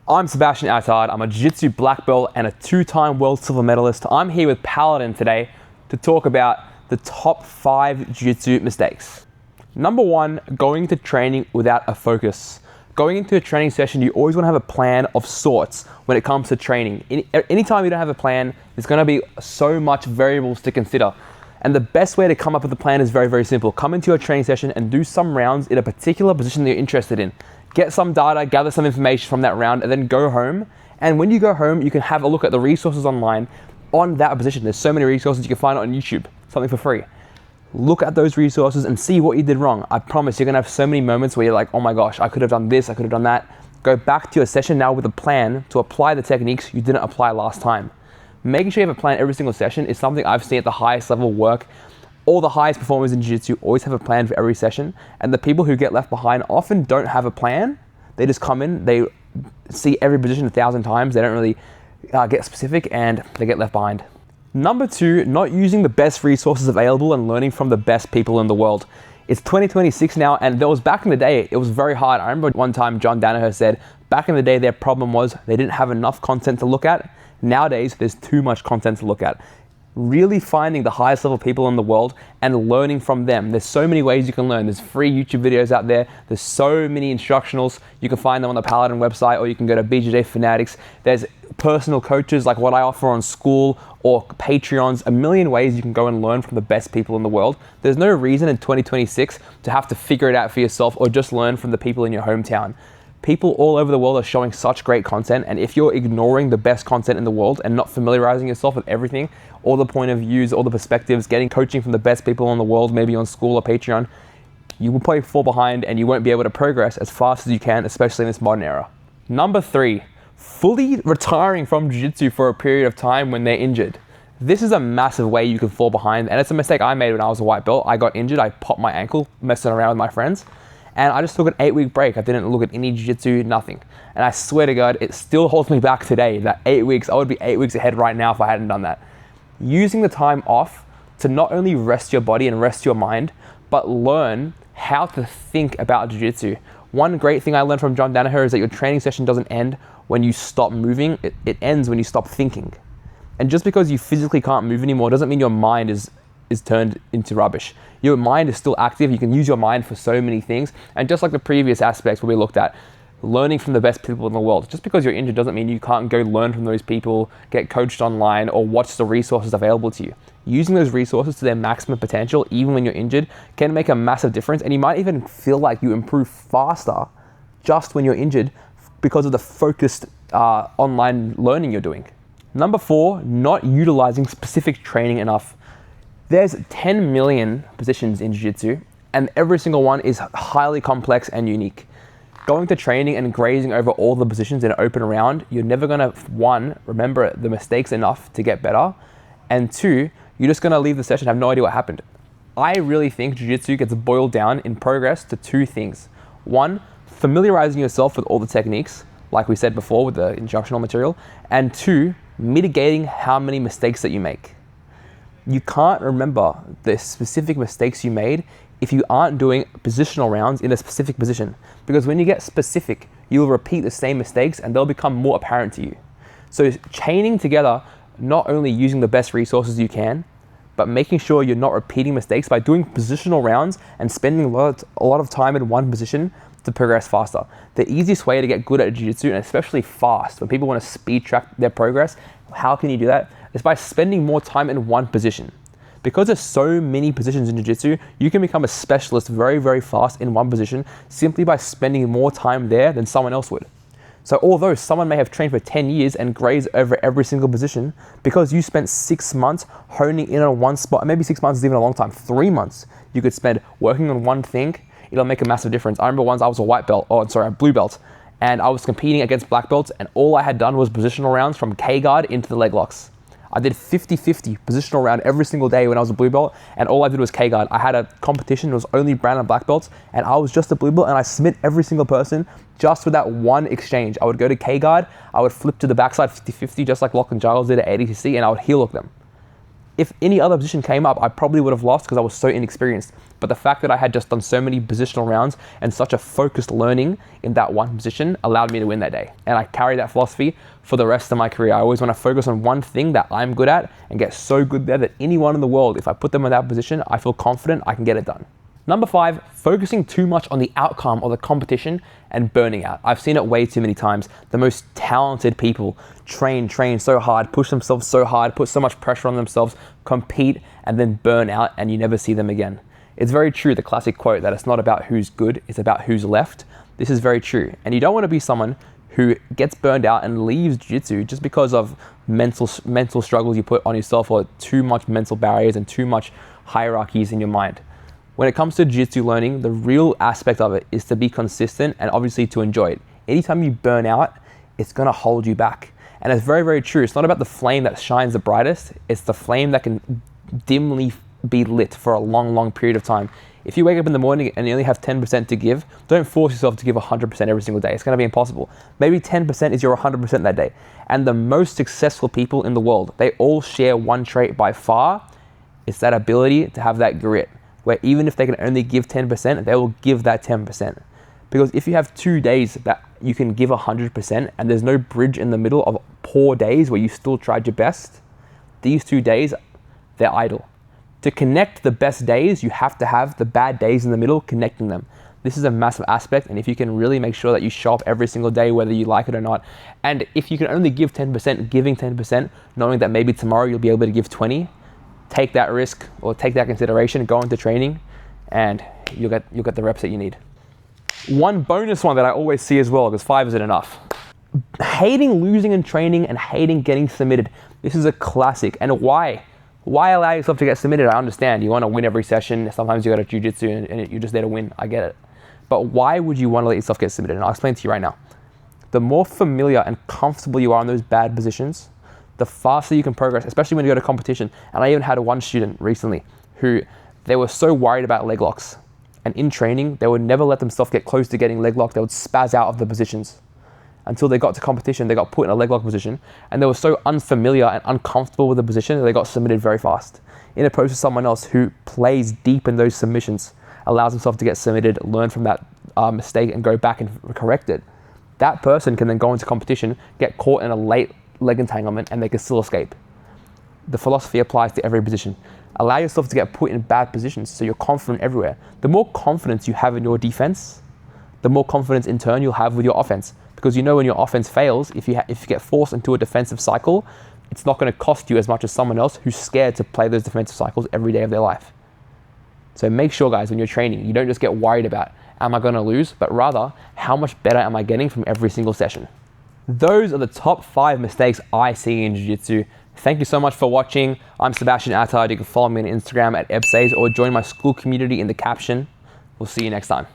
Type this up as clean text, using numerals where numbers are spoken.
I'm Sebastian Attard. I'm a Jiu-Jitsu black belt and a two-time world silver medalist. I'm here with PALADIN today to talk about the top 5 Jiu-Jitsu mistakes. Number 1, going to training without a focus. Going into a training session, you always want to have a plan of sorts when it comes to training. Anytime you don't have a plan, there's going to be so much variables to consider. And the best way to come up with a plan is very, very simple. Come into your training session and do some rounds in a particular position that you're interested in. Get some data, gather some information from that round, and then go home. And when you go home, you can have a look at the resources online on that position. There's so many resources you can find on YouTube, something for free. Look at those resources and see what you did wrong. I promise you're gonna have so many moments where you're like, oh my gosh, I could have done this, I could have done that. Go back to your session now with a plan to apply the techniques you didn't apply last time. Making sure you have a plan every single session is something I've seen at the highest level work. All the highest performers in Jiu-Jitsu always have a plan for every session, and the people who get left behind often don't have a plan. They just come in, they see every position 1,000 times, they don't really get specific, and they get left behind. Number 2, not using the best resources available and learning from the best people in the world. It's 2026 now, and there was back in the day, it was very hard. I remember one time John Danaher said, back in the day, their problem was they didn't have enough content to look at. Nowadays, there's too much content to look at. Really finding the highest level people in the world and learning from them. There's so many ways you can learn. There's free YouTube videos out there. There's so many instructionals. You can find them on the PALADIN website, or you can go to BJJ Fanatics. There's personal coaches like what I offer on school or Patreons. A million ways you can go and learn from the best people in the world. There's no reason in 2026 to have to figure it out for yourself or just learn from the people in your hometown. People all over the world are showing such great content, and if you're ignoring the best content in the world and not familiarizing yourself with everything, all the point of views, all the perspectives, getting coaching from the best people in the world, maybe on school or Patreon, you will probably fall behind and you won't be able to progress as fast as you can, especially in this modern era. Number 3, fully retiring from Jiu-Jitsu for a period of time when they're injured. This is a massive way you can fall behind, and it's a mistake I made when I was a white belt. I got injured, I popped my ankle messing around with my friends. And I just took an 8-week break. I didn't look at any jiu-jitsu, nothing. And I swear to God, it still holds me back today. That 8 weeks, I would be 8 weeks ahead right now if I hadn't done that. Using the time off to not only rest your body and rest your mind, but learn how to think about jiu-jitsu. One great thing I learned from John Danaher is that your training session doesn't end when you stop moving. It ends when you stop thinking. And just because you physically can't move anymore doesn't mean your mind is turned into rubbish. Your mind is still active. You can use your mind for so many things. And just like the previous aspects where we looked at, learning from the best people in the world. Just because you're injured doesn't mean you can't go learn from those people, get coached online, or watch the resources available to you. Using those resources to their maximum potential, even when you're injured, can make a massive difference. And you might even feel like you improve faster just when you're injured because of the focused online learning you're doing. Number 4, not utilizing specific training enough. There's 10 million positions in Jiu-Jitsu, and every single one is highly complex and unique. Going to training and grazing over all the positions in an open round, you're never gonna, 1, remember the mistakes enough to get better, and 2, you're just gonna leave the session and have no idea what happened. I really think Jiu-Jitsu gets boiled down in progress to 2 things. 1, familiarizing yourself with all the techniques, like we said before with the instructional material, and 2, mitigating how many mistakes that you make. You can't remember the specific mistakes you made if you aren't doing positional rounds in a specific position. Because when you get specific, you'll repeat the same mistakes and they'll become more apparent to you. So chaining together, not only using the best resources you can, but making sure you're not repeating mistakes by doing positional rounds and spending a lot of time in one position to progress faster. The easiest way to get good at jiu-jitsu, and especially fast, when people want to speed track their progress, how can you do that? Is by spending more time in one position. Because there's so many positions in jiu-jitsu, you can become a specialist very, very fast in one position simply by spending more time there than someone else would. So although someone may have trained for 10 years and grazed over every single position, because you spent 6 months honing in on one spot, maybe 6 months is even a long time, 3 months, you could spend working on one thing, it'll make a massive difference. I remember once I was a blue belt, and I was competing against black belts, and all I had done was positional rounds from K-guard into the leg locks. I did 50-50 positional round every single day when I was a blue belt, and all I did was K-guard. I had a competition, it was only brown and black belts, and I was just a blue belt, and I submit every single person just with that one exchange. I would go to K-guard, I would flip to the backside 50-50, just like Lock and Giles did at ADCC, and I would heel hook them. if any other position came up, I probably would have lost because I was so inexperienced. But the fact that I had just done so many positional rounds and such a focused learning in that one position allowed me to win that day. And I carry that philosophy for the rest of my career. I always want to focus on one thing that I'm good at and get so good there that anyone in the world, if I put them in that position, I feel confident I can get it done. Number 5, focusing too much on the outcome of the competition and burning out. I've seen it way too many times. The most talented people train so hard, push themselves so hard, put so much pressure on themselves, compete, and then burn out, and you never see them again. It's very true, the classic quote that it's not about who's good, it's about who's left. This is very true. And you don't want to be someone who gets burned out and leaves jiu-jitsu just because of mental struggles you put on yourself, or too much mental barriers and too much hierarchies in your mind. When it comes to jiu-jitsu learning, the real aspect of it is to be consistent and obviously to enjoy it. Anytime you burn out, it's gonna hold you back. And it's very, very true. It's not about the flame that shines the brightest, it's the flame that can dimly be lit for a long, long period of time. If you wake up in the morning and you only have 10% to give, don't force yourself to give 100% every single day. It's gonna be impossible. Maybe 10% is your 100% that day. And the most successful people in the world, they all share one trait by far. It's that ability to have that grit, where even if they can only give 10%, they will give that 10%. Because if you have 2 days that you can give 100% and there's no bridge in the middle of poor days where you still tried your best, these 2 days, they're idle. To connect the best days, you have to have the bad days in the middle connecting them. This is a massive aspect, and if you can really make sure that you show up every single day, whether you like it or not, and if you can only give 10%, giving 10%, knowing that maybe tomorrow you'll be able to give 20, take that risk or take that consideration, go into training, and you'll get the reps that you need. One bonus one that I always see as well, because 5 isn't enough. Hating losing in training and hating getting submitted. This is a classic. And why? Why allow yourself to get submitted? I understand. You want to win every session. Sometimes you go to jiu-jitsu and you're just there to win. I get it. But why would you want to let yourself get submitted? And I'll explain to you right now. The more familiar and comfortable you are in those bad positions, the faster you can progress, especially when you go to competition. And I even had one student recently who they were so worried about leg locks. And in training, they would never let themselves get close to getting leg locked. They would spaz out of the positions. Until they got to competition, they got put in a leg lock position. And they were so unfamiliar and uncomfortable with the position that they got submitted very fast. In opposed to someone else who plays deep in those submissions, allows himself to get submitted, learn from that mistake and go back and correct it. That person can then go into competition, get caught in a late leg entanglement, and they can still escape. The philosophy applies to every position. Allow yourself to get put in bad positions so you're confident everywhere. The more confidence you have in your defense, the more confidence in turn you'll have with your offense. Because you know when your offense fails, if you get forced into a defensive cycle, it's not going to cost you as much as someone else who's scared to play those defensive cycles every day of their life. So make sure, guys, when you're training, you don't just get worried about, am I going to lose? But rather, how much better am I getting from every single session? Those are the top 5 mistakes I see in jiu-jitsu. Thank you so much for watching. I'm Sebastian Attard. You can follow me on Instagram at @ebsays or join my school community in the caption. We'll see you next time.